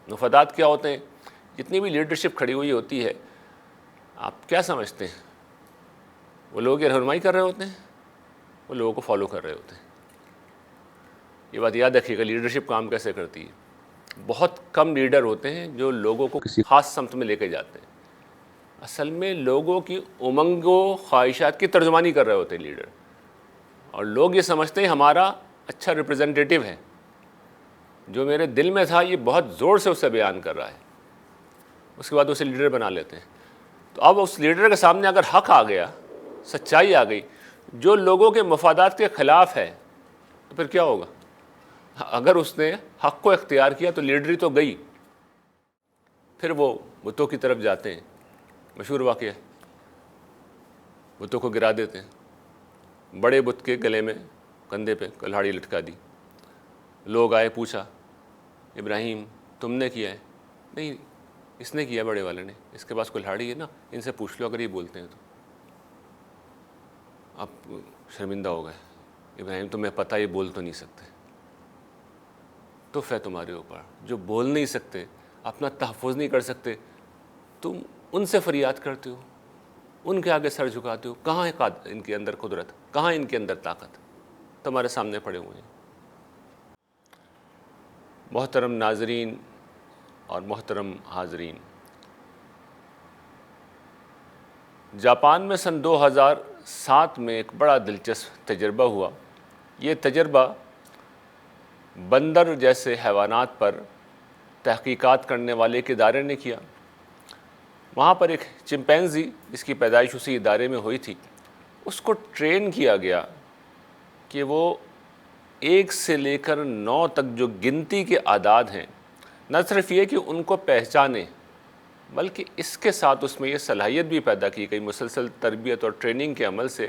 مفادات کیا ہوتے ہیں؟ جتنی بھی لیڈرشپ کھڑی ہوئی ہوتی ہے، آپ کیا سمجھتے ہیں؟ وہ لوگ یہ رہنمائی کر رہے ہوتے ہیں، وہ لوگوں کو فالو کر رہے ہوتے ہیں۔ یہ بات یاد رکھیے گا، لیڈرشپ کام کیسے کرتی ہے۔ بہت کم لیڈر ہوتے ہیں جو لوگوں کو کسی خاص سمت میں لے کے جاتے ہیں، اصل میں لوگوں کی امنگوں خواہشات کی ترجمانی کر رہے ہوتے ہیں لیڈر، اور لوگ یہ سمجھتے ہیں ہمارا اچھا ریپرزنٹیٹیو ہے، جو میرے دل میں تھا یہ بہت زور سے اسے بیان کر رہا ہے، اس کے بعد اسے لیڈر بنا لیتے ہیں۔ تو اب اس لیڈر کے سامنے اگر حق آ گیا، سچائی آ گئی جو لوگوں کے مفادات کے خلاف ہے، تو پھر کیا ہوگا؟ اگر اس نے حق کو اختیار کیا تو لیڈری تو گئی، پھر وہ بتوں کی طرف جاتے ہیں۔ مشہور واقعہ، بتوں کو گرا دیتے ہیں، بڑے بت کے گلے میں کندھے پہ کلہاڑی لٹکا دی، لوگ آئے، پوچھا ابراہیم تم نے کیا ہے؟ نہیں، اس نے کیا، بڑے والے نے، اس کے پاس کلہاڑی ہے نا، ان سے پوچھ لو اگر یہ بولتے ہیں تو۔ آپ شرمندہ ہو گئے، ابراہیم تمہیں پتہ یہ بول تو نہیں سکتے، تف ہے تمہارے اوپر، جو بول نہیں سکتے، اپنا تحفظ نہیں کر سکتے، تم ان سے فریاد کرتے ہو، ان کے آگے سر جھکاتے ہو۔ کہاں ہے ان کے اندر قدرت، کہاں ان کے اندر طاقت؟ تمہارے سامنے پڑے ہوئے ہیں۔ محترم ناظرین اور محترم حاضرین، جاپان میں سن 2007 میں ایک بڑا دلچسپ تجربہ ہوا۔ یہ تجربہ بندر جیسے حیوانات پر تحقیقات کرنے والے ایک ادارے نے کیا۔ وہاں پر ایک چمپینزی، جس کی پیدائش اسی ادارے میں ہوئی تھی، اس کو ٹرین کیا گیا کہ وہ 1 سے لے کر 9 تک جو گنتی کے اعداد ہیں، نہ صرف یہ کہ ان کو پہچانے، بلکہ اس کے ساتھ اس میں یہ صلاحیت بھی پیدا کی گئی مسلسل تربیت اور ٹریننگ کے عمل سے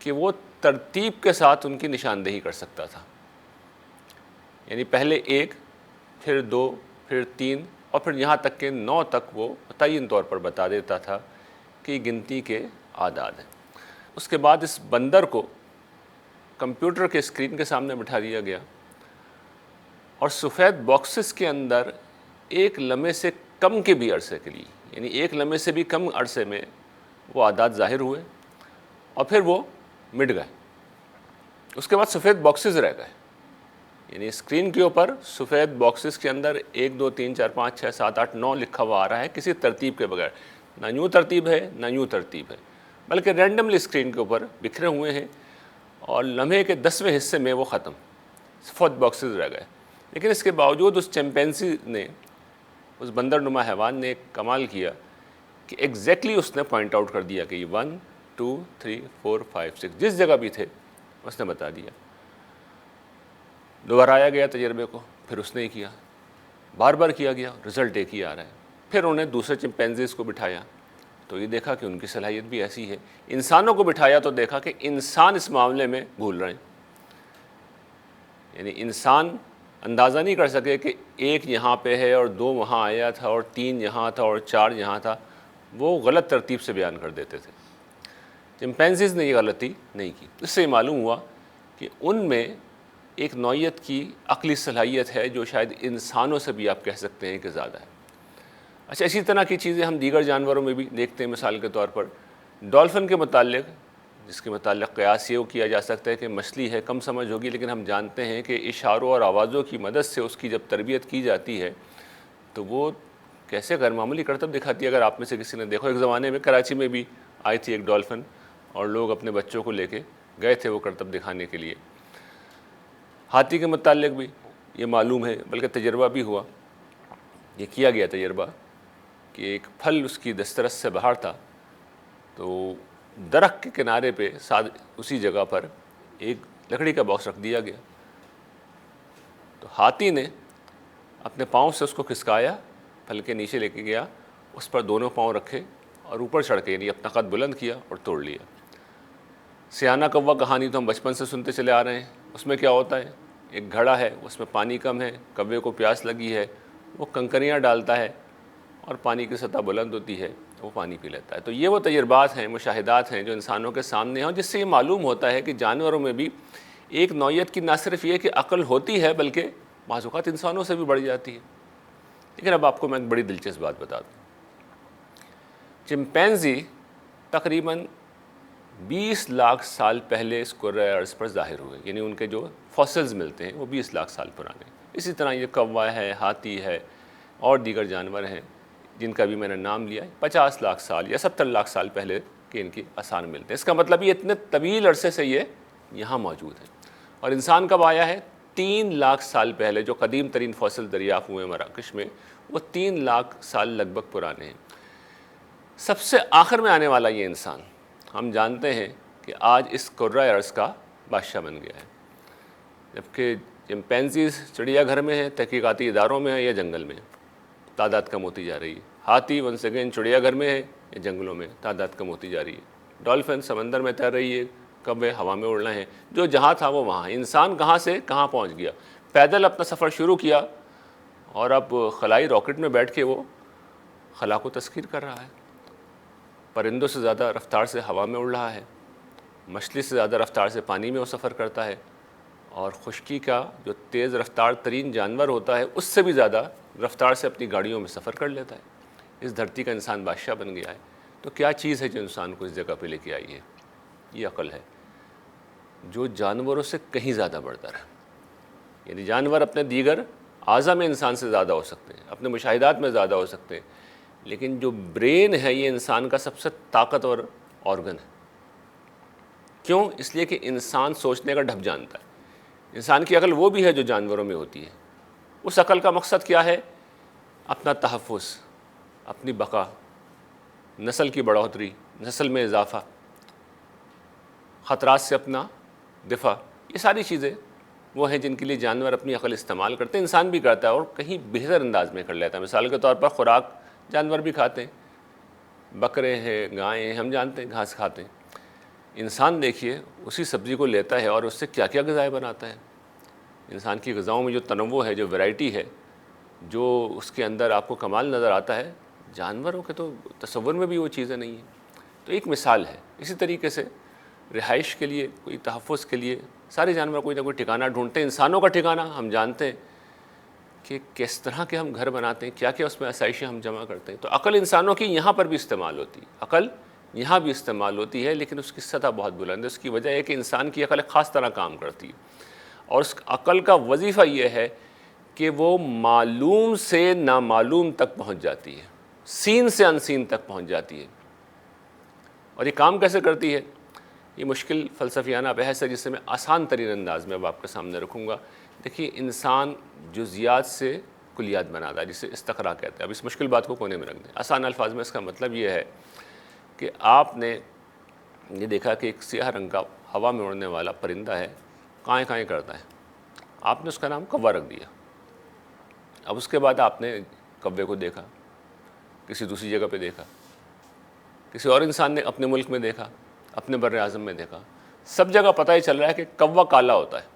کہ وہ ترتیب کے ساتھ ان کی نشاندہی کر سکتا تھا۔ یعنی پہلے 1، پھر 2، پھر 3، اور پھر یہاں تک کہ 9 تک وہ متعین طور پر بتا دیتا تھا کہ یہ گنتی کے اعداد ہیں۔ اس کے بعد اس بندر کو کمپیوٹر کے اسکرین کے سامنے بٹھا دیا گیا، اور سفید باکسز کے اندر 1 لمحے سے کم کے بھی عرصے کے لیے، یعنی 1 لمحے سے بھی کم عرصے میں وہ اعداد ظاہر ہوئے، اور پھر وہ مٹ گئے۔ اس کے بعد سفید باکسز رہ گئے، یعنی اسکرین کے اوپر سفید باکسز کے اندر 1 2 3 4 5 6 7 8 9 لکھا ہوا آ رہا ہے، کسی ترتیب کے بغیر، نہ یوں ترتیب ہے نہ یوں ترتیب ہے، بلکہ رینڈملی اسکرین کے اوپر بکھرے ہوئے ہیں، اور لمحے کے 10ویں حصے میں وہ ختم، سفید باکسز رہ گئے۔ لیکن اس کے باوجود اس چمپینزی نے، اس بندر نما حیوان نے ایک کمال کیا کہ ایگزیکٹلی اس نے پوائنٹ آؤٹ کر دیا کہ یہ 1 2 3 4 5 6 جس جگہ بھی تھے اس نے بتا دیا۔ دوہرایا گیا تجربے کو، پھر اس نے ہی کیا، بار بار کیا گیا، رزلٹ ایک ہی آ رہا ہے۔ پھر انہوں نے دوسرے چمپینزیز کو بٹھایا تو یہ دیکھا کہ ان کی صلاحیت بھی ایسی ہے۔ انسانوں کو بٹھایا تو دیکھا کہ انسان اس معاملے میں بھول رہے ہیں، یعنی انسان اندازہ نہیں کر سکے کہ 1 یہاں پہ ہے اور 2 وہاں آیا تھا اور 3 یہاں تھا اور 4 یہاں تھا، وہ غلط ترتیب سے بیان کر دیتے تھے۔ چمپینزیز نے یہ غلطی نہیں کی۔ اس سے معلوم ہوا کہ ان میں ایک نوعیت کی عقلی صلاحیت ہے جو شاید انسانوں سے بھی آپ کہہ سکتے ہیں کہ زیادہ ہے۔ اچھا، اسی طرح کی چیزیں ہم دیگر جانوروں میں بھی دیکھتے ہیں۔ مثال کے طور پر ڈولفن کے متعلق، جس کے متعلق قیاس یہ کیا جا سکتا ہے کہ مچھلی ہے، کم سمجھ ہوگی، لیکن ہم جانتے ہیں کہ اشاروں اور آوازوں کی مدد سے اس کی جب تربیت کی جاتی ہے تو وہ کیسے غیر معمولی کرتب دکھاتی ہے۔ اگر آپ میں سے کسی نے دیکھو، ایک زمانے میں کراچی میں بھی آئی تھی ایک ڈولفن، اور لوگ اپنے بچوں کو لے کے گئے تھے وہ کرتب دکھانے کے لیے۔ ہاتھی کے متعلق بھی یہ معلوم ہے، بلکہ تجربہ بھی ہوا، یہ کیا گیا تجربہ کہ ایک پھل اس کی دسترس سے باہر تھا، تو درخت کے کنارے پہ اسی جگہ پر ایک لکڑی کا باکس رکھ دیا گیا، تو ہاتھی نے اپنے پاؤں سے اس کو کھسکایا، پھل کے نیچے لے کے گیا، اس پر دونوں پاؤں رکھے اور اوپر چڑھ کے یعنی اپنا قد بلند کیا اور توڑ لیا۔ سیانہ کوا کہانی تو ہم بچپن سے سنتے چلے آ رہے ہیں۔ اس میں کیا ہوتا ہے، ایک گھڑا ہے، اس میں پانی کم ہے، کوے کو پیاس لگی ہے، وہ کنکریاں ڈالتا ہے اور پانی کی سطح بلند ہوتی ہے، وہ پانی پی لیتا ہے۔ تو یہ وہ تجربات ہیں، مشاہدات ہیں جو انسانوں کے سامنے ہیں، جس سے یہ معلوم ہوتا ہے کہ جانوروں میں بھی ایک نوعیت کی نہ صرف یہ کہ عقل ہوتی ہے، بلکہ بعض اوقات انسانوں سے بھی بڑھ جاتی ہے۔ لیکن اب آپ کو میں ایک بڑی دلچسپ بات بتا دوں. چمپینزی تقریباً 20 لاکھ سال پہلے اس کرۂ ارض پر ظاہر ہوئے، یعنی ان کے جو فاسلز ملتے ہیں وہ 20 لاکھ سال پرانے. اسی طرح یہ کوا ہے، ہاتھی ہے اور دیگر جانور ہیں جن کا بھی میں نے نام لیا ہے، 50 لاکھ سال یا 70 لاکھ سال پہلے کے ان کی آثار ملتے ہیں. اس کا مطلب یہ اتنے طویل عرصے سے یہ یہاں موجود ہے. اور انسان کب آیا ہے؟ 3 لاکھ سال پہلے. جو قدیم ترین فاسل دریافت ہوئے ہیں مراکش میں وہ 3 لاکھ سال لگ بھگ پرانے ہیں. سب سے آخر میں آنے والا یہ انسان ہم جانتے ہیں کہ آج اس کرۂ ارض کا بادشاہ بن گیا ہے، جبکہ چمپینزیز چڑیا گھر میں ہیں، تحقیقاتی اداروں میں ہیں یا جنگل میں، تعداد کم ہوتی جا رہی ہے. ہاتھی ونس اگین چڑیا گھر میں ہے یا جنگلوں میں، تعداد کم ہوتی جا رہی ہے. ڈولفن سمندر میں تیر رہی ہے، کوے ہوا میں اڑ رہے ہیں. جو جہاں تھا وہ وہاں. انسان کہاں سے کہاں پہنچ گیا؟ پیدل اپنا سفر شروع کیا اور اب خلائی راکٹ میں بیٹھ کے وہ خلا کو تسخیر کر رہا ہے. پرندوں سے زیادہ رفتار سے ہوا میں اڑ رہا ہے، مچھلی سے زیادہ رفتار سے پانی میں وہ سفر کرتا ہے، اور خشکی کا جو تیز رفتار ترین جانور ہوتا ہے اس سے بھی زیادہ رفتار سے اپنی گاڑیوں میں سفر کر لیتا ہے. اس دھرتی کا انسان بادشاہ بن گیا ہے. تو کیا چیز ہے جو انسان کو اس جگہ پہ لے کے آئی ہے؟ یہ عقل ہے، جو جانوروں سے کہیں زیادہ بڑھتر ہے. یعنی جانور اپنے دیگر اعضاء میں انسان سے زیادہ ہو سکتے ہیں، اپنے مشاہدات میں زیادہ ہو سکتے ہیں، لیکن جو برین ہے یہ انسان کا سب سے طاقتور آرگن ہے. کیوں؟ اس لیے کہ انسان سوچنے کا ڈھب جانتا ہے. انسان کی عقل وہ بھی ہے جو جانوروں میں ہوتی ہے. اس عقل کا مقصد کیا ہے؟ اپنا تحفظ، اپنی بقا، نسل کی بڑھوتری، نسل میں اضافہ، خطرات سے اپنا دفاع. یہ ساری چیزیں وہ ہیں جن کے لیے جانور اپنی عقل استعمال کرتے ہیں. انسان بھی کرتا ہے اور کہیں بہتر انداز میں کر لیتا ہے. مثال کے طور پر خوراک جانور بھی کھاتے ہیں، بکرے ہیں، گائیں ہیں، ہم جانتے ہیں گھاس کھاتے ہیں. انسان دیکھیے اسی سبزی کو لیتا ہے اور اس سے کیا کیا غذائیں بناتا ہے. انسان کی غذاؤں میں جو تنوع ہے، جو ویرائٹی ہے، جو اس کے اندر آپ کو کمال نظر آتا ہے، جانوروں کے تو تصور میں بھی وہ چیزیں نہیں ہیں. تو ایک مثال ہے. اسی طریقے سے رہائش کے لیے، کوئی تحفظ کے لیے سارے جانور کوئی نہ کوئی ٹھکانہ ڈھونڈتے ہیں. انسانوں کا ٹھکانہ ہم جانتے ہیں کہ کس طرح کے ہم گھر بناتے ہیں، کیا کیا اس میں آسائشیں ہم جمع کرتے ہیں. تو عقل انسانوں کی یہاں پر بھی استعمال ہوتی ہے، عقل یہاں بھی استعمال ہوتی ہے، لیکن اس کی سطح بہت بلند ہے. اس کی وجہ ہے کہ انسان کی عقل ایک خاص طرح کام کرتی ہے، اور اس عقل کا وظیفہ یہ ہے کہ وہ معلوم سے نامعلوم تک پہنچ جاتی ہے، سین سے ان سین تک پہنچ جاتی ہے. اور یہ کام کیسے کرتی ہے؟ یہ مشکل فلسفیانہ بحث ہے جسے میں آسان ترین انداز میں اب آپ کے سامنے رکھوں گا. دیکھیے، انسان جزیات سے کلیات بناتا ہے، جسے استقراء کہتے ہیں. اب اس مشکل بات کو کونے میں رکھ دیں. آسان الفاظ میں اس کا مطلب یہ ہے کہ آپ نے یہ دیکھا کہ ایک سیاہ رنگ کا ہوا میں اڑنے والا پرندہ ہے، کائیں کائیں کرتا ہے. آپ نے اس کا نام کوا رکھ دیا. اب اس کے بعد آپ نے کوے کو دیکھا، کسی دوسری جگہ پہ دیکھا، کسی اور انسان نے اپنے ملک میں دیکھا، اپنے بر اعظم میں دیکھا. سب جگہ پتہ ہی چل رہا ہے کہ کوا کالا ہوتا ہے.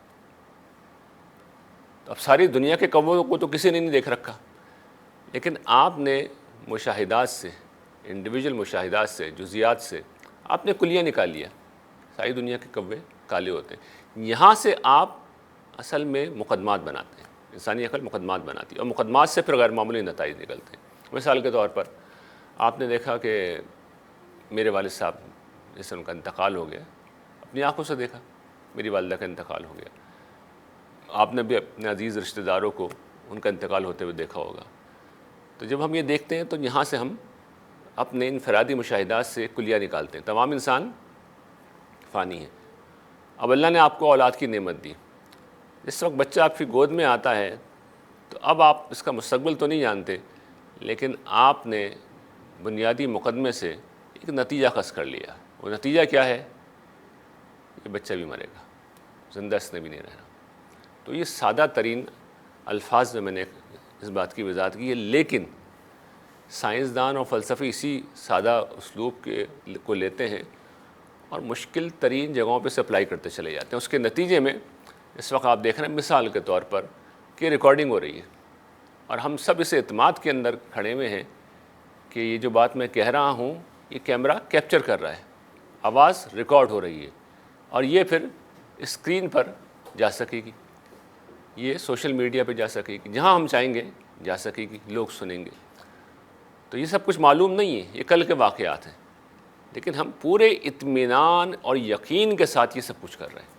اب ساری دنیا کے کووں کو تو کسی نے نہیں دیکھ رکھا، لیکن آپ نے مشاہدات سے، انڈیویجول مشاہدات سے، جزیات سے آپ نے کلیہ نکال لیا. ساری دنیا کے کوے کالے ہوتے ہیں. یہاں سے آپ اصل میں مقدمات بناتے ہیں. انسانی عقل مقدمات بناتی ہے، اور مقدمات سے پھر غیر معمولی نتائج نکلتے ہیں. مثال کے طور پر آپ نے دیکھا کہ میرے والد صاحب جیسے ان کا انتقال ہو گیا، اپنی آنکھوں سے دیکھا میری والدہ کا انتقال ہو گیا. آپ نے بھی اپنے عزیز رشتہ داروں کو ان کا انتقال ہوتے ہوئے دیکھا ہوگا. تو جب ہم یہ دیکھتے ہیں تو یہاں سے ہم اپنے انفرادی مشاہدات سے کلیہ نکالتے ہیں. تمام انسان فانی ہیں. اب اللہ نے آپ کو اولاد کی نعمت دی. جس وقت بچہ آپ کی گود میں آتا ہے تو اب آپ اس کا مستقبل تو نہیں جانتے، لیکن آپ نے بنیادی مقدمے سے ایک نتیجہ خاص کر لیا. وہ نتیجہ کیا ہے؟ یہ بچہ بھی مرے گا، زندہ اس نے بھی نہیں رہنا. تو یہ سادہ ترین الفاظ میں نے اس بات کی وضاحت کی ہے، لیکن سائنسدان اور فلسفی اسی سادہ اسلوب کو لیتے ہیں اور مشکل ترین جگہوں پہ سے اپلائی کرتے چلے جاتے ہیں. اس کے نتیجے میں اس وقت آپ دیکھ رہے ہیں مثال کے طور پر کہ ریکارڈنگ ہو رہی ہے، اور ہم سب اس اعتماد کے اندر کھڑے ہوئے ہیں کہ یہ جو بات میں کہہ رہا ہوں یہ کیمرہ کیپچر کر رہا ہے، آواز ریکارڈ ہو رہی ہے، اور یہ پھر اسکرین پر جا سکے گی، یہ سوشل میڈیا پہ جا سکے گی. جہاں ہم چاہیں گے جا سکے گی، لوگ سنیں گے. تو یہ سب کچھ معلوم نہیں ہے، یہ کل کے واقعات ہیں، لیکن ہم پورے اطمینان اور یقین کے ساتھ یہ سب کچھ کر رہے ہیں.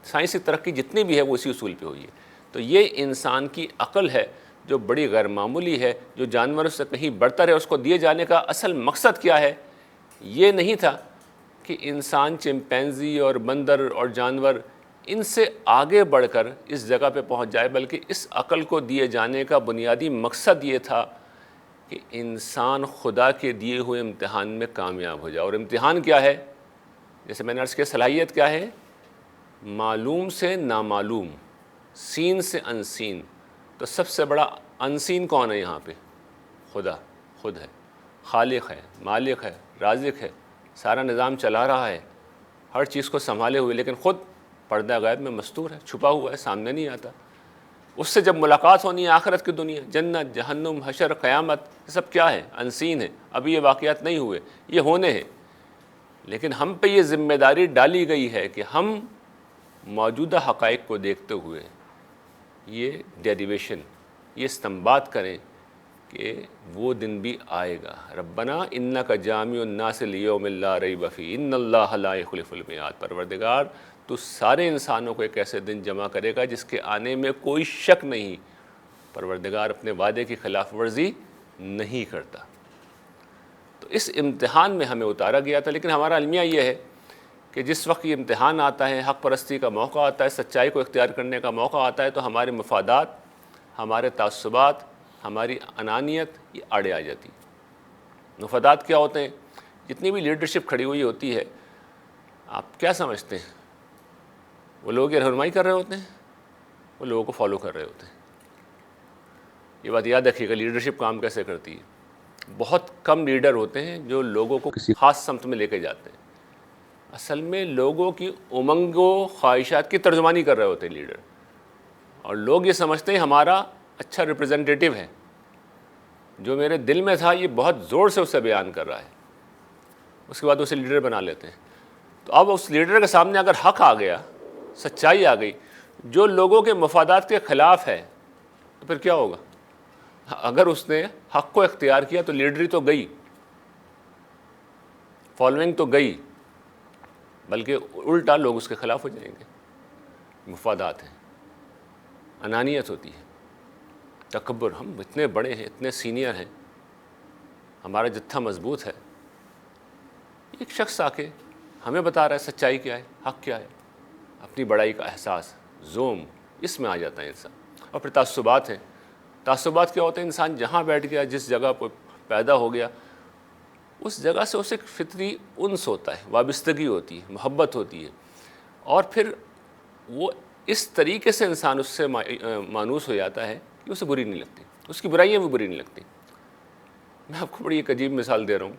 سائنسی ترقی جتنی بھی ہے وہ اسی اصول پہ ہوئی ہے. تو یہ انسان کی عقل ہے جو بڑی غیر معمولی ہے، جو جانوروں سے کہیں برتر ہے. اس کو دیے جانے کا اصل مقصد کیا ہے؟ یہ نہیں تھا کہ انسان چمپینزی اور بندر اور جانور ان سے آگے بڑھ کر اس جگہ پہ پہنچ جائے، بلکہ اس عقل کو دیے جانے کا بنیادی مقصد یہ تھا کہ انسان خدا کے دیے ہوئے امتحان میں کامیاب ہو جائے. اور امتحان کیا ہے؟ جیسے میں نے عرض کیا، صلاحیت کیا ہے؟ معلوم سے نامعلوم، سین سے انسین. تو سب سے بڑا انسین کون ہے یہاں پہ؟ خدا خود ہے، خالق ہے، مالک ہے، رازق ہے، سارا نظام چلا رہا ہے، ہر چیز کو سنبھالے ہوئے، لیکن خود پردہ غیب میں مستور ہے، چھپا ہوا ہے، سامنے نہیں آتا. اس سے جب ملاقات ہونی ہے آخرت کی دنیا، جنت، جہنم، حشر، قیامت، یہ سب کیا ہے؟ انسین ہے. ابھی یہ واقعات نہیں ہوئے، یہ ہونے ہیں. لیکن ہم پہ یہ ذمہ داری ڈالی گئی ہے کہ ہم موجودہ حقائق کو دیکھتے ہوئے یہ ڈیریویشن، یہ استنباط کریں کہ وہ دن بھی آئے گا. ربنا انک جامع الناس لیوم لا ریب فیہ ان اللہ لا یخلف المیعاد. پروردگار تو سارے انسانوں کو ایک ایسے دن جمع کرے گا جس کے آنے میں کوئی شک نہیں. پروردگار اپنے وعدے کی خلاف ورزی نہیں کرتا. تو اس امتحان میں ہمیں اتارا گیا تھا. لیکن ہمارا المیہ یہ ہے کہ جس وقت یہ امتحان آتا ہے، حق پرستی کا موقع آتا ہے، سچائی کو اختیار کرنے کا موقع آتا ہے، تو ہمارے مفادات، ہمارے تعصبات، ہماری انانیت یہ آڑے آ جاتی. مفادات کیا ہوتے ہیں؟ جتنی بھی لیڈرشپ کھڑی ہوئی ہوتی ہے، آپ کیا سمجھتے ہیں؟ وہ لوگ یہ رہنمائی کر رہے ہوتے ہیں، وہ لوگوں کو فالو کر رہے ہوتے ہیں. یہ بات یاد رکھیے گا، لیڈرشپ کام کیسے کرتی ہے. بہت کم لیڈر ہوتے ہیں جو لوگوں کو کسی خاص سمت میں لے کے جاتے ہیں. اصل میں لوگوں کی امنگ و خواہشات کی ترجمانی کر رہے ہوتے ہیں لیڈر، اور لوگ یہ سمجھتے ہیں ہمارا اچھا ریپرزنٹیٹیو ہے، جو میرے دل میں تھا یہ بہت زور سے اسے بیان کر رہا ہے. اس کے بعد اسے لیڈر بنا لیتے ہیں. تو اب اس لیڈر کے سامنے اگر حق آ گیا، سچائی آ گئی جو لوگوں کے مفادات کے خلاف ہے، تو پھر کیا ہوگا؟ اگر اس نے حق کو اختیار کیا تو لیڈری تو گئی، فالوئنگ تو گئی، بلکہ الٹا لوگ اس کے خلاف ہو جائیں گے. مفادات ہیں، انانیت ہوتی ہے، تکبر. ہم اتنے بڑے ہیں، اتنے سینئر ہیں، ہمارا جتھا مضبوط ہے، ایک شخص آ کے ہمیں بتا رہا ہے سچائی کیا ہے، حق کیا ہے. اپنی بڑائی کا احساس، زوم، اس میں آ جاتا ہے انسان. اور پھر تعصبات ہیں. تعصبات کیا ہوتے ہیں؟ انسان جہاں بیٹھ گیا، جس جگہ پر پیدا ہو گیا، اس جگہ سے اسے ایک فطری انس ہوتا ہے، وابستگی ہوتی ہے، محبت ہوتی ہے. اور پھر وہ اس طریقے سے انسان اس سے مانوس ہو جاتا ہے کہ اسے بری نہیں لگتی، اس کی برائیاں بھی بری نہیں لگتی. میں آپ کو بڑی ایک عجیب مثال دے رہا ہوں،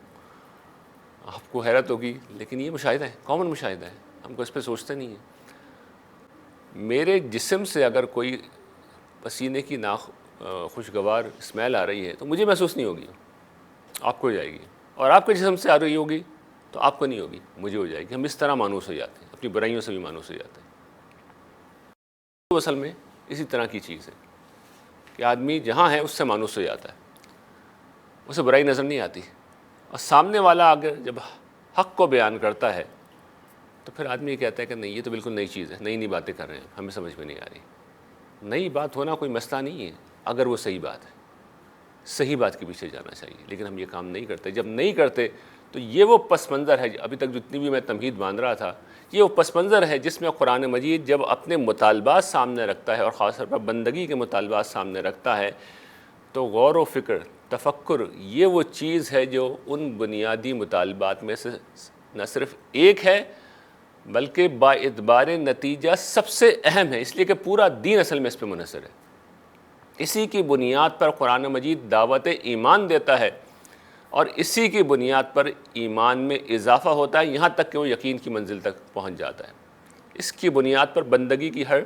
آپ کو حیرت ہوگی، لیکن یہ مشاہدہ ہے، کامن مشاہدہ ہے، ہم کو اس پہ سوچتے نہیں ہیں. میرے جسم سے اگر کوئی پسینے کی خوشگوار اسمیل آ رہی ہے تو مجھے محسوس نہیں ہوگی، آپ کو ہو جائے گی. اور آپ کے جسم سے آ رہی ہوگی تو آپ کو نہیں ہوگی، مجھے ہو جائے گی. ہم اس طرح مانوس ہو جاتے ہیں، اپنی برائیوں سے بھی مانوس ہو جاتے ہیں. تو اصل میں اسی طرح کی چیز ہے کہ آدمی جہاں ہے اس سے مانوس ہو جاتا ہے، اسے برائی نظر نہیں آتی. اور سامنے والا اگر جب حق کو بیان کرتا ہے تو پھر آدمی یہ کہتا ہے کہ نہیں، یہ تو بالکل نئی چیز ہے، نئی باتیں کر رہے ہیں، ہمیں سمجھ میں نہیں آ رہی. نئی بات ہونا کوئی مسئلہ نہیں ہے اگر وہ صحیح بات ہے، صحیح بات کے پیچھے جانا چاہیے. لیکن ہم یہ کام نہیں کرتے. جب نہیں کرتے تو یہ وہ پس منظر ہے، ابھی تک جتنی بھی میں تمہید باندھ رہا تھا، یہ وہ پس منظر ہے جس میں قرآن مجید جب اپنے مطالبات سامنے رکھتا ہے، اور خاص طور پر بندگی کے مطالبات سامنے رکھتا ہے، تو غور و فکر، تفکر، یہ وہ چیز ہے جو ان بنیادی مطالبات میں سے نہ صرف ایک ہے بلکہ با اعتبار نتیجہ سب سے اہم ہے. اس لیے کہ پورا دین اصل میں اس پہ منحصر ہے. اسی کی بنیاد پر قرآن مجید دعوت ایمان دیتا ہے، اور اسی کی بنیاد پر ایمان میں اضافہ ہوتا ہے، یہاں تک کہ وہ یقین کی منزل تک پہنچ جاتا ہے. اس کی بنیاد پر بندگی کی ہر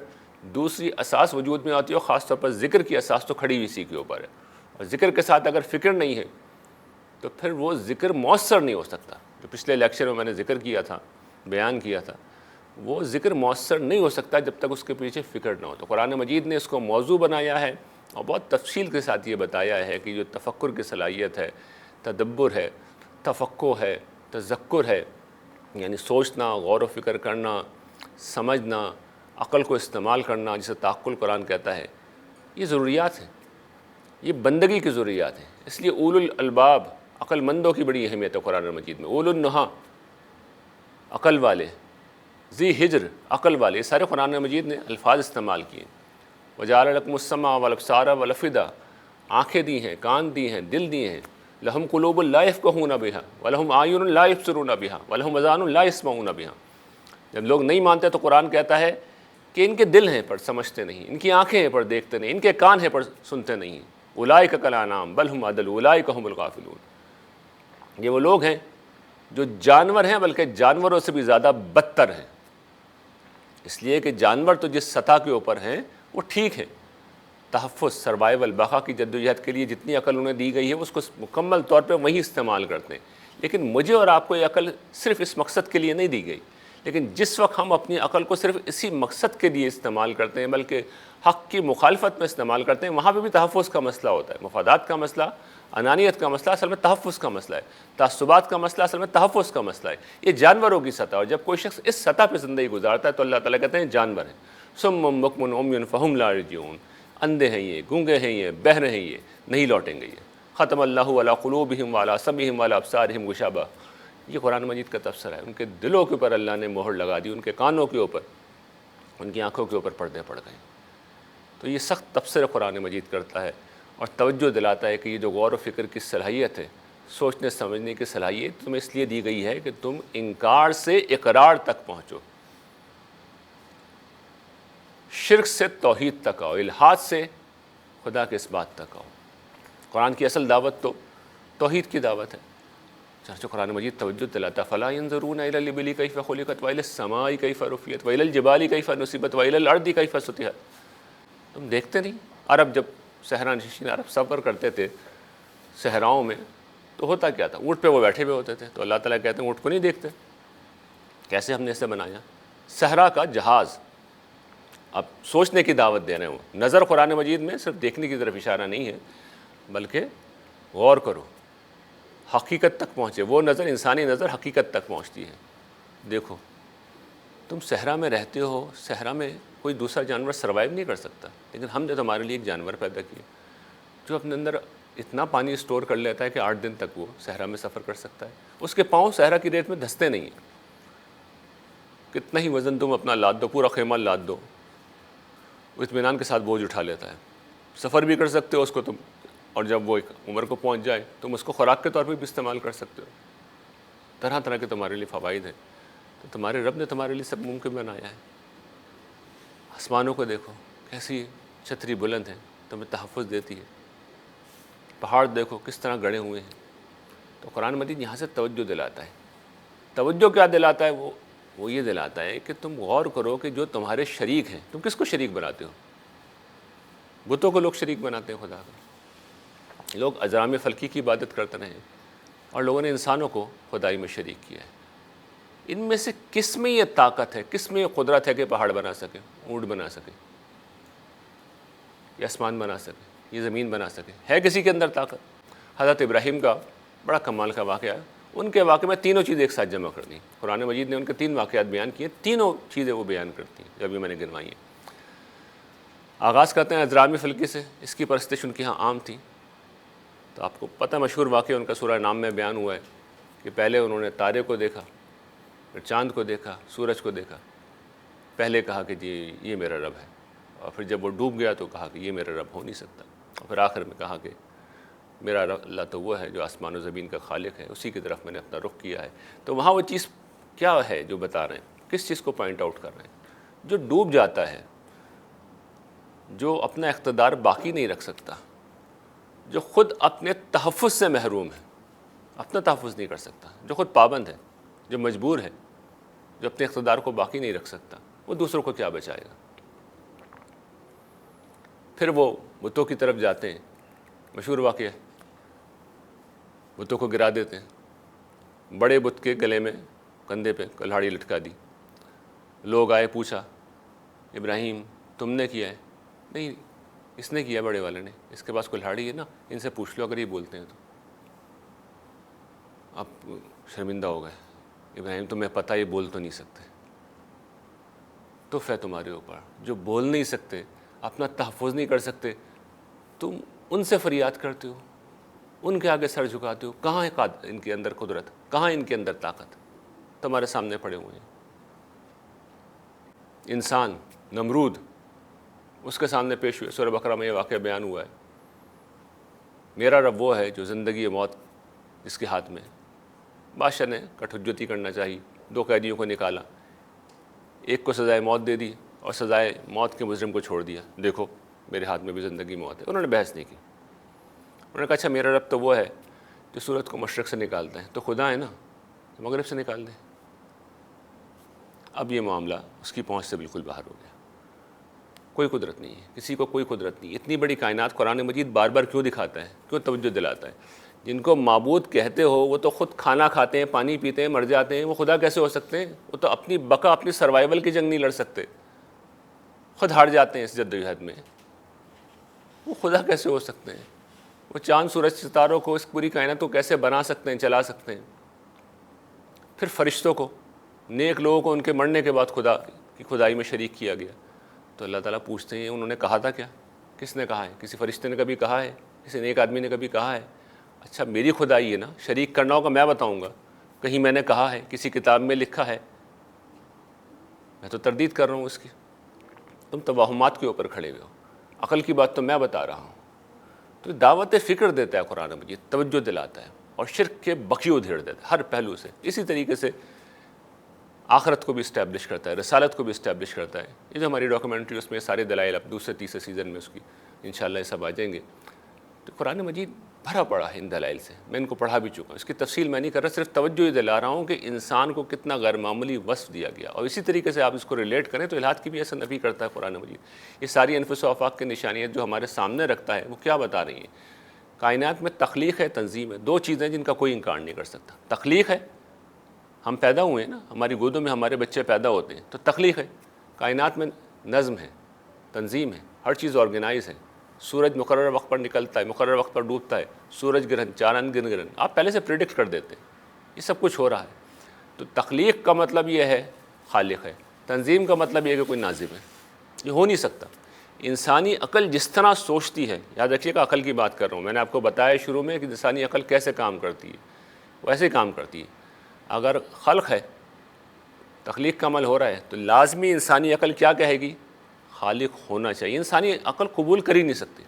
دوسری اساس وجود میں آتی ہے، اور خاص طور پر ذکر کی اساس تو کھڑی ہوئی اسی کے اوپر ہے. اور ذکر کے ساتھ اگر فکر نہیں ہے تو پھر وہ ذکر مؤثر نہیں ہو سکتا. جو پچھلے لیکچر میں نے ذکر کیا تھا، بیان کیا تھا، وہ ذکر مؤثر نہیں ہو سکتا جب تک اس کے پیچھے فکر نہ ہو. تو قرآن مجید نے اس کو موضوع بنایا ہے اور بہت تفصیل کے ساتھ یہ بتایا ہے کہ جو تفکر کی صلاحیت ہے، تدبر ہے، تفقہ ہے، تذکر ہے، یعنی سوچنا، غور و فکر کرنا، سمجھنا، عقل کو استعمال کرنا، جسے تعقل قرآن کہتا ہے، یہ ضروریات ہیں، یہ بندگی کی ضروریات ہیں۔ اس لیے اولو الالباب، عقل مندوں کی بڑی اہمیت ہے قرآن مجید میں۔ اولو النہا، عقل والے، ذی ہجر، عقل والے، یہ سارے قرآن مجید نے الفاظ استعمال کیے۔ وجعل لکم السمع والابصار والافئدہ، آنکھیں دی ہیں، کان دی ہیں، دل دیے ہیں۔ لہم قلوب لا یفقہون بہا ولہم اعین لا یبصرون بہا ولہم اذان لا یسمعون بہا۔ جب لوگ نہیں مانتے تو قرآن کہتا ہے کہ ان کے دل ہیں پر سمجھتے نہیں، ان کی آنکھیں ہیں پر دیکھتے نہیں، ان کے کان ہیں پر سنتے نہیں۔ اولئک کالانعام بل ہم اضل اولئک هم الغافلون، یہ وہ لوگ ہیں جو جانور ہیں بلکہ جانوروں سے بھی زیادہ بدتر ہیں، اس لیے کہ جانور تو جس سطح کے اوپر ہیں وہ ٹھیک ہے، تحفظ، سروائیول، بقا کی جدوجہد کے لیے جتنی عقل انہیں دی گئی ہے اس کو مکمل طور پہ وہی استعمال کرتے ہیں۔ لیکن مجھے اور آپ کو یہ عقل صرف اس مقصد کے لیے نہیں دی گئی، لیکن جس وقت ہم اپنی عقل کو صرف اسی مقصد کے لیے استعمال کرتے ہیں بلکہ حق کی مخالفت میں استعمال کرتے ہیں، وہاں پہ بھی تحفظ کا مسئلہ ہوتا ہے۔ مفادات کا مسئلہ، انانیت کا مسئلہ اصل میں تحفظ کا مسئلہ ہے، تعصبات کا مسئلہ اصل میں تحفظ کا مسئلہ ہے۔ یہ جانوروں کی سطح، اور جب کوئی شخص اس سطح پہ زندگی گزارتا ہے تو اللہ تعالیٰ کہتے ہیں جانور ہیں۔ صم بکم عمی فہم لا یرجعون، اندھے ہیں یہ، گونگے ہیں یہ، بہرے ہیں یہ، نہیں لوٹیں گے یہ۔ ختم اللہ علی قلوبہم وعلی سمعہم وعلی ابصارہم غشاوہ، یہ قرآن مجید کا تفسیر ہے۔ ان کے دلوں کے اوپر اللہ نے مہر لگا دی، ان کے کانوں کے اوپر، ان کی آنکھوں کے اوپر پردے پڑ گئے۔ تو یہ سخت تفسیر قرآن مجید کرتا ہے اور توجہ دلاتا ہے کہ یہ جو غور و فکر کی صلاحیت ہے، سوچنے سمجھنے کی صلاحیت تمہیں اس لیے دی گئی ہے کہ تم انکار سے اقرار تک پہنچو، شرک سے توحید تک آؤ، الحاد سے خدا کے اس بات تک آؤ۔ قرآن کی اصل دعوت تو توحید کی دعوت ہے، چنانچہ قرآن مجید توجہ دلاتا فلا ينظرون الى الابل كيف خلقت والى السماء كيف رفعت والى الجبال كيف نصبت والى الارض كيف سطحت۔ تم دیکھتے نہیں؟ عرب جب صحرا نشین عرب سفر کرتے تھے صحراؤں میں تو ہوتا کیا تھا؟ اونٹ پہ وہ بیٹھے ہوئے ہوتے تھے، تو اللہ تعالیٰ کہتے ہیں اونٹ کو نہیں دیکھتے؟ کیسے ہم نے اسے بنایا؟ صحرا کا جہاز۔ اب سوچنے کی دعوت دے رہے ہوں، نظر قرآن مجید میں صرف دیکھنے کی طرف اشارہ نہیں ہے بلکہ غور کرو، حقیقت تک پہنچے۔ وہ نظر، انسانی نظر حقیقت تک پہنچتی ہے۔ دیکھو تم صحرا میں رہتے ہو، صحرا میں کوئی دوسرا جانور سروائیو نہیں کر سکتا، لیکن ہم نے تمہارے لیے ایک جانور پیدا کیا جو اپنے اندر اتنا پانی اسٹور کر لیتا ہے کہ 8 دن تک وہ صحرا میں سفر کر سکتا ہے۔ اس کے پاؤں صحرا کی ریت میں دھستے نہیں ہیں، کتنا ہی وزن تم اپنا لاد دو، پورا خیمہ لاد دو، وہ اطمینان کے ساتھ بوجھ اٹھا لیتا ہے۔ سفر بھی کر سکتے ہو اس کو تم، اور جب وہ ایک عمر کو پہنچ جائے تم اس کو خوراک کے طور پہ بھی استعمال کر سکتے ہو۔ طرح طرح کے تمہارے لیے فوائد ہیں، تو تمہارے رب نے تمہارے لیے سب ممکن بنایا ہے۔ آسمانوں کو دیکھو کیسی چھتری بلند ہے، تمہیں تحفظ دیتی ہے۔ پہاڑ دیکھو کس طرح گڑے ہوئے ہیں۔ تو قرآن مجید یہاں سے توجہ دلاتا ہے۔ توجہ کیا دلاتا ہے؟ وہ یہ دلاتا ہے کہ تم غور کرو کہ جو تمہارے شریک ہیں، تم کس کو شریک بناتے ہو؟ بتوں کو لوگ شریک بناتے ہیں خدا کا، لوگ اجرام فلکی کی عبادت کرتے رہے، اور لوگوں نے انسانوں کو خدائی میں شریک کیا ہے۔ ان میں سے کس میں یہ طاقت ہے، کس میں یہ قدرت ہے کہ پہاڑ بنا سکے، اونٹ بنا سکے، یہ آسمان بنا سکے، یہ زمین بنا سکے؟ ہے کسی کے اندر طاقت؟ حضرت ابراہیم کا بڑا کمال کا واقعہ ہے، ان کے واقعے میں تینوں چیزیں ایک ساتھ جمع کر دیں۔ قرآن مجید نے ان کے 3 واقعات بیان کیے، تینوں چیزیں وہ بیان کرتی ہیں جو ابھی میں نے گنوائی ہیں۔ آغاز کرتے ہیں اجرام فلکی سے، اس کی پرستش ان کے ہاں عام تھی۔ تو آپ کو پتہ مشہور واقعہ ان کا سورہ نام میں بیان ہوا ہے کہ پہلے انہوں نے تارے کو دیکھا، پھر چاند کو دیکھا، سورج کو دیکھا۔ پہلے کہا کہ جی یہ میرا رب ہے، اور پھر جب وہ ڈوب گیا تو کہا کہ یہ میرا رب ہو نہیں سکتا، اور پھر آخر میں کہا کہ میرا رب اللہ تو وہ ہے جو آسمان و زمین کا خالق ہے، اسی کی طرف میں نے اپنا رخ کیا ہے۔ تو وہاں وہ چیز کیا ہے جو بتا رہے ہیں، کس چیز کو پوائنٹ آؤٹ کر رہے ہیں؟ جو ڈوب جاتا ہے، جو اپنا اقتدار باقی نہیں رکھ سکتا، جو خود اپنے تحفظ سے محروم ہے، اپنا تحفظ نہیں کر سکتا، جو خود پابند ہے، جو مجبور ہے، جو اپنے اقتدار کو باقی نہیں رکھ سکتا، وہ دوسروں کو کیا بچائے گا؟ پھر وہ بتوں کی طرف جاتے ہیں، مشہور واقعہ، بتوں کو گرا دیتے ہیں، بڑے بت کے گلے میں کندھے پہ کلہاڑی لٹکا دی۔ لوگ آئے، پوچھا ابراہیم تم نے کیا ہے؟ نہیں، اس نے کیا بڑے والے نے, اس کے پاس کلہاڑی ہے نا, ان سے پوچھ لو اگر یہ بولتے ہیں تو. اب شرمندہ ہو گئے, ابراہیم تمہیں پتہ یہ بول تو نہیں سکتے, توف ہے تمہارے اوپر, جو بول نہیں سکتے, اپنا تحفظ نہیں کر سکتے, تم ان سے فریاد کرتے ہو, ان کے آگے سر جھکاتے ہو. کہاں ہے ان کے اندر قدرت, کہاں ان کے اندر طاقت؟ تمہارے سامنے پڑے ہوئے ہیں. انسان نمرود اس کے سامنے پیش ہوئے, سورہ بقرہ میں یہ واقعہ بیان ہوا ہے. میرا رب وہ ہے جو زندگی موت جس کے ہاتھ میں. بادشاہ نے کٹ حجتی کرنا چاہیے, 2 قیدیوں کو نکالا, ایک کو سزائے موت دے دی اور سزائے موت کے مجرم کو چھوڑ دیا. دیکھو میرے ہاتھ میں بھی زندگی موت ہے. انہوں نے بحث نہیں کی. انہوں نے کہا اچھا میرا رب تو وہ ہے جو سورج کو مشرق سے نکالتا ہے, تو خدا ہے نا تو مغرب سے نکال دیں. اب یہ معاملہ اس کی پہنچ سے بالکل باہر ہو گیا. کوئی قدرت نہیں ہے, کسی کو کوئی قدرت نہیں. اتنی بڑی کائنات قرآن مجید بار بار کیوں دکھاتا ہے, کیوں توجہ دلاتا ہے؟ جن کو معبود کہتے ہو وہ تو خود کھانا کھاتے ہیں, پانی پیتے ہیں, مر جاتے ہیں, وہ خدا کیسے ہو سکتے ہیں؟ وہ تو اپنی بقا, اپنی سروائیول کی جنگ نہیں لڑ سکتے, خود ہار جاتے ہیں اس جدوجہد میں. وہ خدا کیسے ہو سکتے ہیں؟ وہ چاند سورج ستاروں کو, اس پوری کائنات کو کیسے بنا سکتے ہیں, چلا سکتے ہیں؟ پھر فرشتوں کو, نیک لوگوں کو ان کے مرنے کے بعد خدا کی خدائی میں شریک کیا گیا. تو اللہ تعالیٰ پوچھتے ہیں انہوں نے کہا تھا کیا؟ کس نے کہا ہے؟ کسی فرشتے نے کبھی کہا ہے؟ کسی نیک آدمی نے کبھی کہا ہے؟ اچھا میری خدائی ہے نا, شریک کرنا ہوگا میں بتاؤں گا. کہیں میں نے کہا ہے, کسی کتاب میں لکھا ہے؟ میں تو تردید کر رہا ہوں اس کی. تم توہمات کے اوپر کھڑے ہوئے ہو, عقل کی بات تو میں بتا رہا ہوں. تو دعوت فکر دیتا ہے قرآن مجید, توجہ دلاتا ہے اور شرک کے بقیع ادھیڑ دیتا ہے ہر پہلو سے. اسی طریقے سے آخرت کو بھی اسٹیبلش کرتا ہے, رسالت کو بھی اسٹیبلش کرتا ہے. یہ جو ہماری ڈاکومنٹری اس میں سارے دلائل اب دوسرے تیسرے سیزن میں اس کی انشاءاللہ یہ سب آ جائیں گے. تو قرآن مجید بھرا پڑا ہے ان دلائل سے. میں ان کو پڑھا بھی چکا ہوں, اس کی تفصیل میں نہیں کر رہا, صرف توجہ یہ دلا رہا ہوں کہ انسان کو کتنا غیر معمولی وصف دیا گیا. اور اسی طریقے سے آپ اس کو ریلیٹ کریں تو الہاد کی بھی ایسا نفی کرتا ہے قرآن مجید. یہ ساری انفس و آفاق کی نشانیاں جو ہمارے سامنے رکھتا ہے وہ کیا بتا رہی ہیں؟ کائنات میں تخلیق ہے, تنظیم ہے, 2 چیزیں جن کا کوئی انکار نہیں کر سکتا. تخلیق ہے, ہم پیدا ہوئے ہیں نا, ہماری گودوں میں ہمارے بچے پیدا ہوتے ہیں, تو تخلیق ہے. کائنات میں نظم ہے, تنظیم ہے, ہر چیز آرگنائز ہے. سورج مقرر وقت پر نکلتا ہے, مقرر وقت پر ڈوبتا ہے, سورج گرہن, چاند گرہن آپ پہلے سے پریڈکٹ کر دیتے ہیں. یہ سب کچھ ہو رہا ہے. تو تخلیق کا مطلب یہ ہے خالق ہے, تنظیم کا مطلب یہ ہے کہ کوئی ناظم ہے. یہ ہو نہیں سکتا. انسانی عقل جس طرح سوچتی ہے, یاد رکھیے گا عقل کی بات کر رہا ہوں, میں نے آپ کو بتایا شروع میں کہ انسانی عقل کیسے کام کرتی ہے, ویسے کام کرتی ہے. اگر خلق ہے, تخلیق کا عمل ہو رہا ہے, تو لازمی انسانی عقل کیا کہے گی؟ خالق ہونا چاہیے. انسانی عقل قبول کر ہی نہیں سکتی.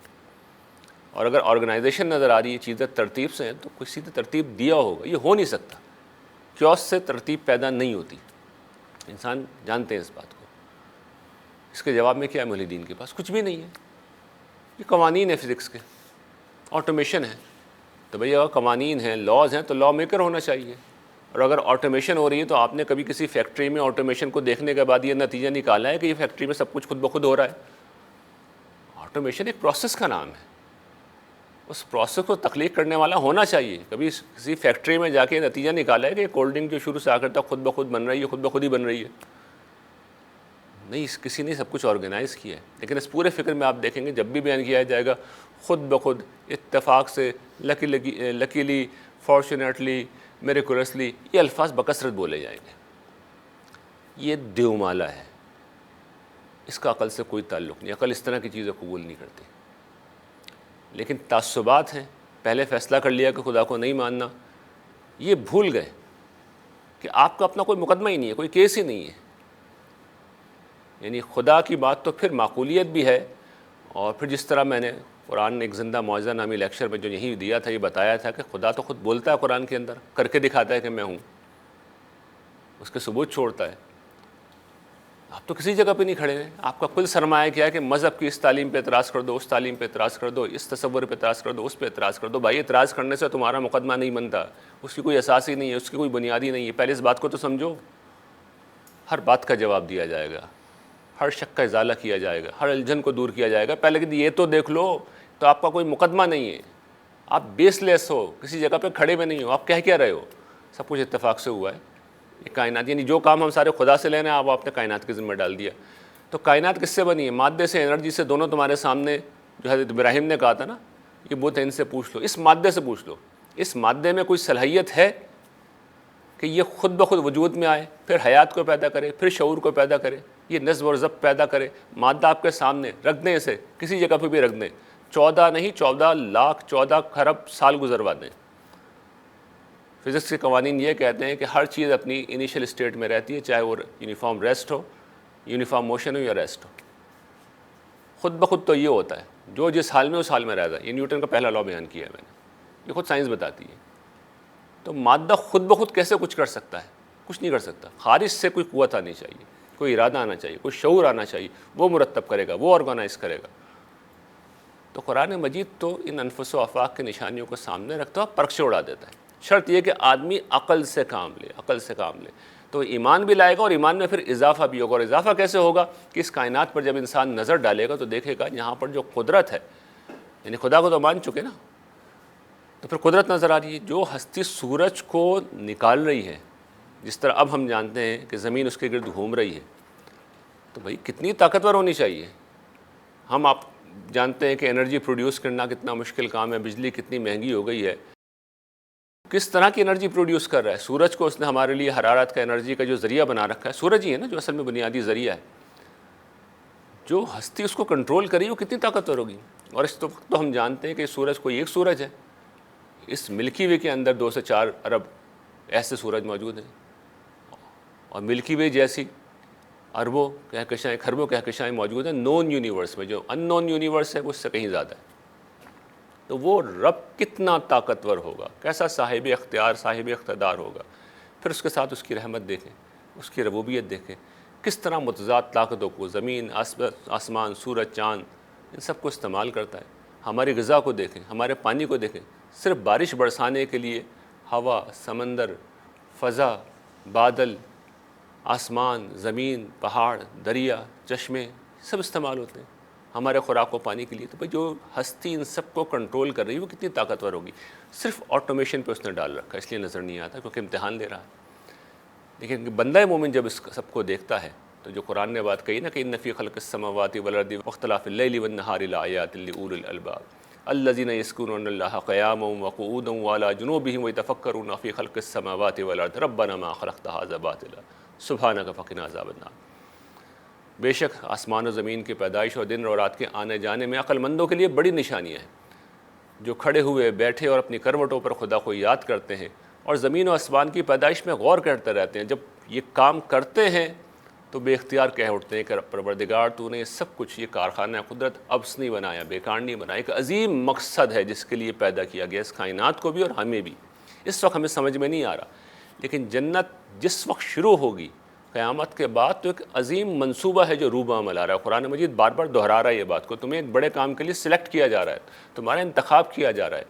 اور اگر آرگنائزیشن نظر آ رہی ہے, چیزیں ترتیب سے ہیں, تو کسی نے ترتیب دیا ہوگا. یہ ہو نہیں سکتا. کیوس سے ترتیب پیدا نہیں ہوتی. انسان جانتے ہیں اس بات کو. اس کے جواب میں کیا ہے ملحدین کے پاس؟ کچھ بھی نہیں ہے. یہ قوانین ہیں فزکس کے, آٹومیشن ہے. تو بھئی اگر قوانین ہیں, لاز ہیں, تو لا میکر ہونا چاہیے. اور اگر آٹومیشن ہو رہی ہے تو آپ نے کبھی کسی فیکٹری میں آٹومیشن کو دیکھنے کے بعد یہ نتیجہ نکالا ہے کہ یہ فیکٹری میں سب کچھ خود بخود ہو رہا ہے؟ آٹومیشن ایک پروسیس کا نام ہے. اس پروسیس کو تخلیق کرنے والا ہونا چاہیے. کبھی کسی فیکٹری میں جا کے نتیجہ نکالا ہے کہ کولڈ ڈرنک جو شروع سے آخر تک خود بخود بن رہی ہے, خود بخود ہی بن رہی ہے؟ نہیں, کسی نے سب کچھ آرگنائز کیا ہے. لیکن اس پورے فکر میں آپ دیکھیں گے جب بھی بیان کیا جائے گا خود بخود, اتفاق سے, لکیلی, فارچونیٹلی, میریکولسلی, یہ الفاظ بکثرت بولے جائیں گے. یہ دیومالا ہے, اس کا عقل سے کوئی تعلق نہیں. عقل اس طرح کی چیزیں قبول نہیں کرتی. لیکن تعصبات ہیں, پہلے فیصلہ کر لیا کہ خدا کو نہیں ماننا, یہ بھول گئے کہ آپ کا اپنا کوئی مقدمہ ہی نہیں ہے, کوئی کیس ہی نہیں ہے. یعنی خدا کی بات تو پھر معقولیت بھی ہے. اور پھر جس طرح میں نے قرآن نے ایک زندہ معجزہ نامی لیکچر میں جو یہیں دیا تھا, یہ بتایا تھا کہ خدا تو خود بولتا ہے قرآن کے اندر, کر کے دکھاتا ہے کہ میں ہوں, اس کے ثبوت چھوڑتا ہے. آپ تو کسی جگہ پہ نہیں کھڑے ہیں. آپ کا کل سرمایہ کیا ہے کہ مذہب کی اس تعلیم پہ اعتراض کر دو, اس تعلیم پہ اعتراض کر دو, اس تصور پہ اعتراض کر دو, اس پہ اعتراض کر دو. بھائی اعتراض کرنے سے تمہارا مقدمہ نہیں بنتا, اس کی کوئی اساس ہی نہیں ہے, اس کی کوئی بنیادی نہیں ہے. پہلے اس بات کو تو سمجھو. ہر بات کا جواب دیا جائے گا, ہر شک کا ازالہ کیا جائے گا, ہر الجھن کو دور کیا جائے گا. پہلے کہ یہ تو دیکھ لو, تو آپ کا کوئی مقدمہ نہیں ہے, آپ بیس لیس ہو, کسی جگہ پہ کھڑے میں نہیں ہو, آپ کہہ کیا رہے ہو؟ سب کچھ اتفاق سے ہوا ہے. یہ کائنات, یعنی جو کام ہم سارے خدا سے لینا ہے آپ نے کائنات کے ذمہ ڈال دیا. تو کائنات کس سے بنی ہے؟ مادے سے, انرجی سے, دونوں تمہارے سامنے جو حضرت ابراہیم نے کہا تھا نا یہ بت ہے ان سے پوچھ لو، اس مادے سے پوچھ لو، اس مادے میں کوئی صلاحیت ہے کہ یہ خود بخود وجود میں آئے، پھر حیات کو پیدا کرے، پھر شعور کو پیدا کرے، یہ نظم اور ضبط پیدا کرے؟ مادہ آپ کے سامنے رکھ دیں، اسے کسی جگہ پہ بھی رکھ دیں، 14 نہیں 14 لاکھ 14 خرب سال گزروا دیں، فزکس کے قوانین یہ کہتے ہیں کہ ہر چیز اپنی انیشل اسٹیٹ میں رہتی ہے، چاہے وہ یونیفارم ریسٹ ہو، یونیفارم موشن ہو یا ریسٹ ہو، خود بخود تو یہ ہوتا ہے جو جس حال میں اس حال میں رہتا ہے۔ یہ نیوٹن کا پہلا لا بیان کیا ہے میں نے، یہ خود سائنس بتاتی ہے۔ تو مادہ خود بخود کیسے کچھ کر سکتا ہے؟ کچھ نہیں کر سکتا، خارج سے کوئی قوت آنی چاہیے، کوئی ارادہ آنا چاہیے، کوئی شعور آنا چاہیے، وہ مرتب کرے گا، وہ آرگنائز کرے گا۔ تو قرآن مجید تو ان انفس و آفاق کی نشانیوں کو سامنے رکھتا ہے، پرکشے اڑا دیتا ہے۔ شرط یہ کہ آدمی عقل سے کام لے، عقل سے کام لے، تو ایمان بھی لائے گا، اور ایمان میں پھر اضافہ بھی ہوگا۔ اور اضافہ کیسے ہوگا کہ اس کائنات پر جب انسان نظر ڈالے گا تو دیکھے گا یہاں پر جو قدرت ہے، یعنی خدا کو تو مان چکے نا، تو پھر قدرت نظر آ رہی ہے۔ جو ہستی سورج کو نکال رہی ہے، جس طرح اب ہم جانتے ہیں کہ زمین اس کے گرد گھوم رہی ہے، تو بھائی کتنی طاقتور ہونی چاہیے۔ ہم آپ جانتے ہیں کہ انرجی پروڈیوس کرنا کتنا مشکل کام ہے، بجلی کتنی مہنگی ہو گئی ہے، کس طرح کی انرجی پروڈیوس کر رہا ہے؟ سورج کو اس نے ہمارے لیے حرارت کا انرجی کا جو ذریعہ بنا رکھا ہے، سورج ہی ہے نا جو اصل میں بنیادی ذریعہ ہے۔ جو ہستی اس کو کنٹرول کری وہ کتنی طاقتور ہوگی۔ اور اس وقت تو ہم جانتے ہیں کہ سورج کوئی ایک سورج ہے، اس ملکی وے کے اندر 2 سے 4 ارب ایسے سورج موجود ہیں، اور ملکی وے جیسی اربوں کہکشائیں، کھربوں کہکشائیں موجود ہیں نون یونیورس میں۔ جو ان نون یونیورس ہے وہ اس سے کہیں زیادہ ہے۔ تو وہ رب کتنا طاقتور ہوگا، کیسا صاحب اختیار، صاحب اقتدار ہوگا۔ پھر اس کے ساتھ اس کی رحمت دیکھیں، اس کی ربوبیت دیکھیں، کس طرح متضاد طاقتوں کو، زمین، آسمان، سورج، چاند، ان سب کو استعمال کرتا ہے۔ ہماری غذا کو دیکھیں، ہمارے پانی کو دیکھیں، صرف بارش برسانے کے لیے ہوا، سمندر، فضا، بادل، آسمان، زمین، پہاڑ، دریا، چشمے سب استعمال ہوتے ہیں ہمارے خوراک و پانی کے لیے۔ تو بھئی جو ہستی ان سب کو کنٹرول کر رہی ہے وہ کتنی طاقتور ہوگی۔ صرف آٹومیشن پہ اس نے ڈال رکھا ہے، اس لیے نظر نہیں آتا کیونکہ امتحان لے رہا ہے۔ لیکن بندہ مومن جب اس سب کو دیکھتا ہے تو جو قرآن نے بات کہی نا کہ ان فی خلق السماوات والارض واختلاف اللیل والنہار لآیات لأولی الالباب الذین یذکرون اللہ قیاما وقعودا وعلی جنوبہم ویتفکرون فی خلق السماوات والارض ربنا ما خلقت ھذا باطلا سبحانک فقنا عذاب النار۔ بے شک آسمان و زمین کی پیدائش اور دن اور رات کے آنے جانے میں عقل مندوں کے لیے بڑی نشانیاں ہیں، جو کھڑے ہوئے بیٹھے اور اپنی کروٹوں پر خدا کو یاد کرتے ہیں اور زمین و آسمان کی پیدائش میں غور کرتے رہتے ہیں۔ جب یہ کام کرتے ہیں تو بے اختیار کہہ اٹھتے ہیں کہ پروردگار تو نے یہ سب کچھ، یہ کارخانہ قدرت ابس نہیں بنایا، بیکار نہیں بنایا، ایک عظیم مقصد ہے جس کے لیے پیدا کیا گیا، اس کائنات کو بھی اور ہمیں بھی۔ اس وقت ہمیں سمجھ میں نہیں آ رہا، لیکن جنت جس وقت شروع ہوگی قیامت کے بعد تو ایک عظیم منصوبہ ہے جو روبہ عمل آ رہا ہے۔ قرآن مجید بار بار دہرا رہا ہے یہ بات کو، تمہیں ایک بڑے کام کے لیے سلیکٹ کیا جا رہا ہے، تمہارا انتخاب کیا جا رہا ہے،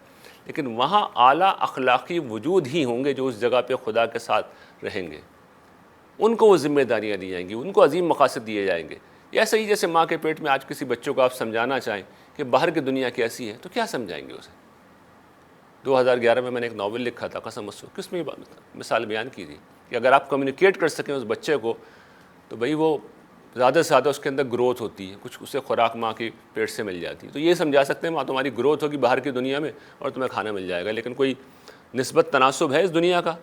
لیکن وہاں اعلیٰ اخلاقی وجود ہی ہوں گے جو اس جگہ پہ خدا کے ساتھ رہیں گے، ان کو وہ ذمہ داریاں دی جائیں گی، ان کو عظیم مقاصد دیے جائیں گے۔ ایسے ہی جیسے ماں کے پیٹ میں آج کسی بچوں کو آپ سمجھانا چاہیں کہ باہر کی دنیا کیسی ہے تو کیا سمجھائیں گے اسے؟ 2011 میں نے ایک ناول لکھا تھا قسم وصول، کس میں یہ مثال بیان کی تھی کہ اگر آپ کمیونیکیٹ کر سکیں اس بچے کو تو بھئی وہ زیادہ سے زیادہ اس کے اندر گروتھ ہوتی ہے، کچھ اسے خوراک ماں کی پیٹ سے مل جاتی ہے۔ تو یہ سمجھا سکتے ہیں ماں تمہاری گروتھ ہوگی باہر کی دنیا میں اور تمہیں کھانا مل جائے گا، لیکن کوئی نسبت تناسب ہے اس دنیا کا؟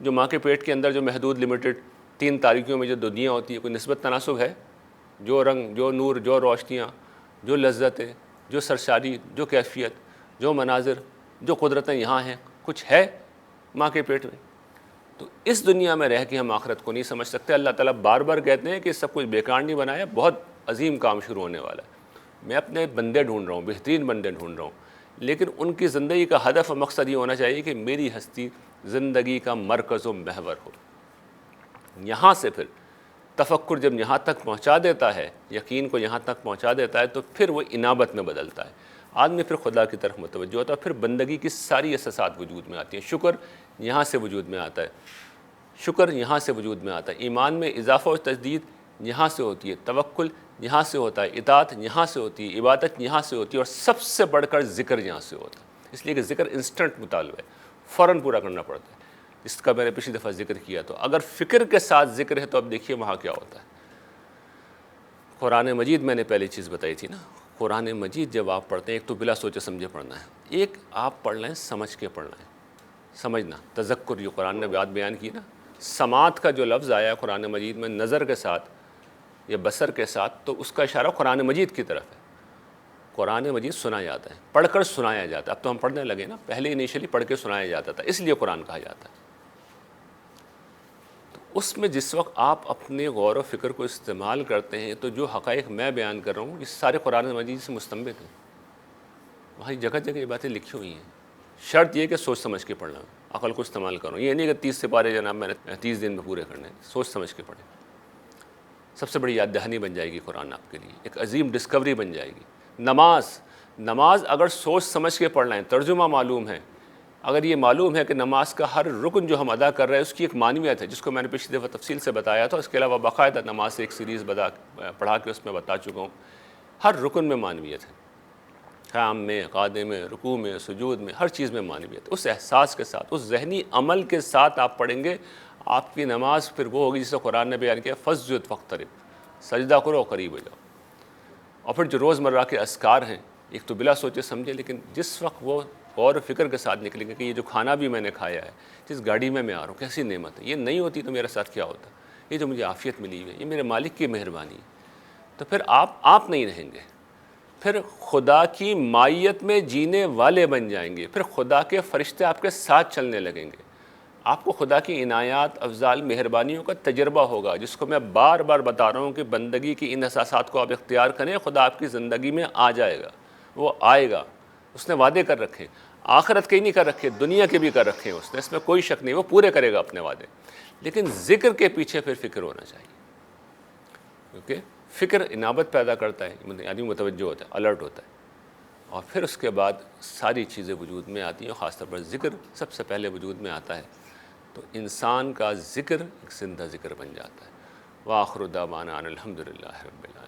جو ماں کے پیٹ کے اندر جو محدود لمیٹڈ 3 تاریکیوں میں جو دنیا ہوتی ہے، کوئی نسبت تناسب ہے؟ جو رنگ، جو نور، جو روشنیاں، جو لذتیں، جو سرشاری، جو کیفیت، جو مناظر، جو قدرتیں یہاں ہیں، کچھ ہے ماں کے پیٹ میں؟ تو اس دنیا میں رہ کے ہم آخرت کو نہیں سمجھ سکتے۔ اللہ تعالیٰ بار بار کہتے ہیں کہ سب کچھ بیکار نہیں بنایا، بہت عظیم کام شروع ہونے والا ہے۔ میں اپنے بندے ڈھونڈ رہا ہوں، بہترین بندے ڈھونڈ رہا ہوں، لیکن ان کی زندگی کا ہدف اور مقصد یہ ہونا چاہیے کہ میری ہستی زندگی کا مرکز و محور ہو۔ یہاں سے پھر تفکر جب یہاں تک پہنچا دیتا ہے، یقین کو یہاں تک پہنچا دیتا ہے، تو پھر وہ انابت میں بدلتا ہے، آدمی پھر خدا کی طرف متوجہ ہوتا ہے، پھر بندگی کی ساری اساسات وجود میں آتی ہیں۔ شکر یہاں سے وجود میں آتا ہے، شکر یہاں سے وجود میں آتا ہے، ایمان میں اضافہ و تجدید یہاں سے ہوتی ہے، توکل یہاں سے ہوتا ہے، اطاعت یہاں سے ہوتی ہے، عبادت یہاں سے ہوتی ہے، اور سب سے بڑھ کر ذکر یہاں سے ہوتا ہے۔ اس لیے کہ ذکر انسٹنٹ مطالبہ ہے، فوراً پورا کرنا پڑتا ہے، اس کا میں نے پچھلی دفعہ ذکر کیا۔ تو اگر فکر کے ساتھ ذکر ہے تو اب دیکھیے وہاں کیا ہوتا ہے۔ قرآن مجید میں نے پہلی چیز بتائی تھی نا، قرآن مجید جب آپ پڑھتے ہیں، ایک تو بلا سوچے سمجھے پڑھنا ہے، ایک آپ پڑھ لیں سمجھ کے پڑھنا ہے، سمجھنا، تذکر جو قرآن نے بات بیان کی نا، سماعت کا جو لفظ آیا قرآن مجید میں نظر کے ساتھ یا بصر کے ساتھ، تو اس کا اشارہ قرآن مجید کی طرف ہے۔ قرآن مجید سنا جاتا ہے، پڑھ کر سنایا جاتا ہے، اب تو ہم پڑھنے لگے نا، پہلے انیشلی پڑھ کے سنایا جاتا تھا، اس لیے قرآن کہا جاتا ہے۔ تو اس میں جس وقت آپ اپنے غور و فکر کو استعمال کرتے ہیں تو جو حقائق میں بیان کر رہا ہوں یہ سارے قرآن مجید سے مستنبط ہیں، وہاں جگہ جگہ یہ باتیں لکھی ہوئی ہیں۔ شرط یہ کہ سوچ سمجھ کے پڑھنا، عقل کو استعمال کروں، یہ نہیں کہ 30 سپارے جناب میں نے 30 دن میں پورے کرنے ہیں، سوچ سمجھ کے پڑھیں۔ سب سے بڑی یاد دہانی بن جائے گی قرآن آپ کے لیے، ایک عظیم ڈسکوری بن جائے گی۔ نماز اگر سوچ سمجھ کے پڑھ لیں، ترجمہ معلوم ہے، اگر یہ معلوم ہے کہ نماز کا ہر رکن جو ہم ادا کر رہے ہیں اس کی ایک معنویت ہے، جس کو میں نے پچھلی دفعہ تفصیل سے بتایا تھا، اس کے علاوہ باقاعدہ نماز سے ایک سیریز پڑھا کے اس میں بتا چکا ہوں، ہر رکن میں معنویت ہے، قیام میں، قعدے میں، رکوع میں، سجود میں، ہر چیز میں معنویت۔ اس احساس کے ساتھ، اس ذہنی عمل کے ساتھ آپ پڑھیں گے، آپ کی نماز پھر وہ ہوگی جسے قرآن نے بیان کیا، فسجد واقترب، سجدہ کرو قریب ہو جاؤ۔ اور پھر جو روزمرہ کے اذکار ہیں، ایک تو بلا سوچے سمجھے، لیکن جس وقت وہ غور و فکر کے ساتھ نکلیں گے کہ یہ جو کھانا بھی میں نے کھایا ہے، جس گاڑی میں آ رہا ہوں، کیسی نعمت ہے، یہ نہیں ہوتی تو میرے ساتھ کیا ہوتا، یہ جو مجھے عافیت ملی ہوئی ہے، یہ میرے مالک کی مہربانی ہے۔ تو پھر آپ نہیں رہیں گے، پھر خدا کی معیت میں جینے والے بن جائیں گے، پھر خدا کے فرشتے آپ کے ساتھ چلنے لگیں گے، آپ کو خدا کی عنایات، افضال، مہربانیوں کا تجربہ ہوگا، جس کو میں بار بار بتا رہا ہوں کہ بندگی کی ان احساسات کو آپ اختیار کریں، خدا آپ کی زندگی میں آ جائے گا، وہ آئے گا۔ اس نے وعدے کر رکھے، آخرت کے ہی نہیں کر رکھے، دنیا کے بھی کر رکھے ہیں اس نے، اس میں کوئی شک نہیں، وہ پورے کرے گا اپنے وعدے۔ لیکن ذکر کے پیچھے پھر فکر ہونا چاہیے، کیونکہ فکر انابت پیدا کرتا ہے، آدمی متوجہ ہوتا ہے، الرٹ ہوتا ہے، اور پھر اس کے بعد ساری چیزیں وجود میں آتی ہیں، خاص طور پر ذکر سب سے پہلے وجود میں آتا ہے، تو انسان کا ذکر ایک زندہ ذکر بن جاتا ہے۔ وآخر دعوانا ان الحمد للہ رب العالمین۔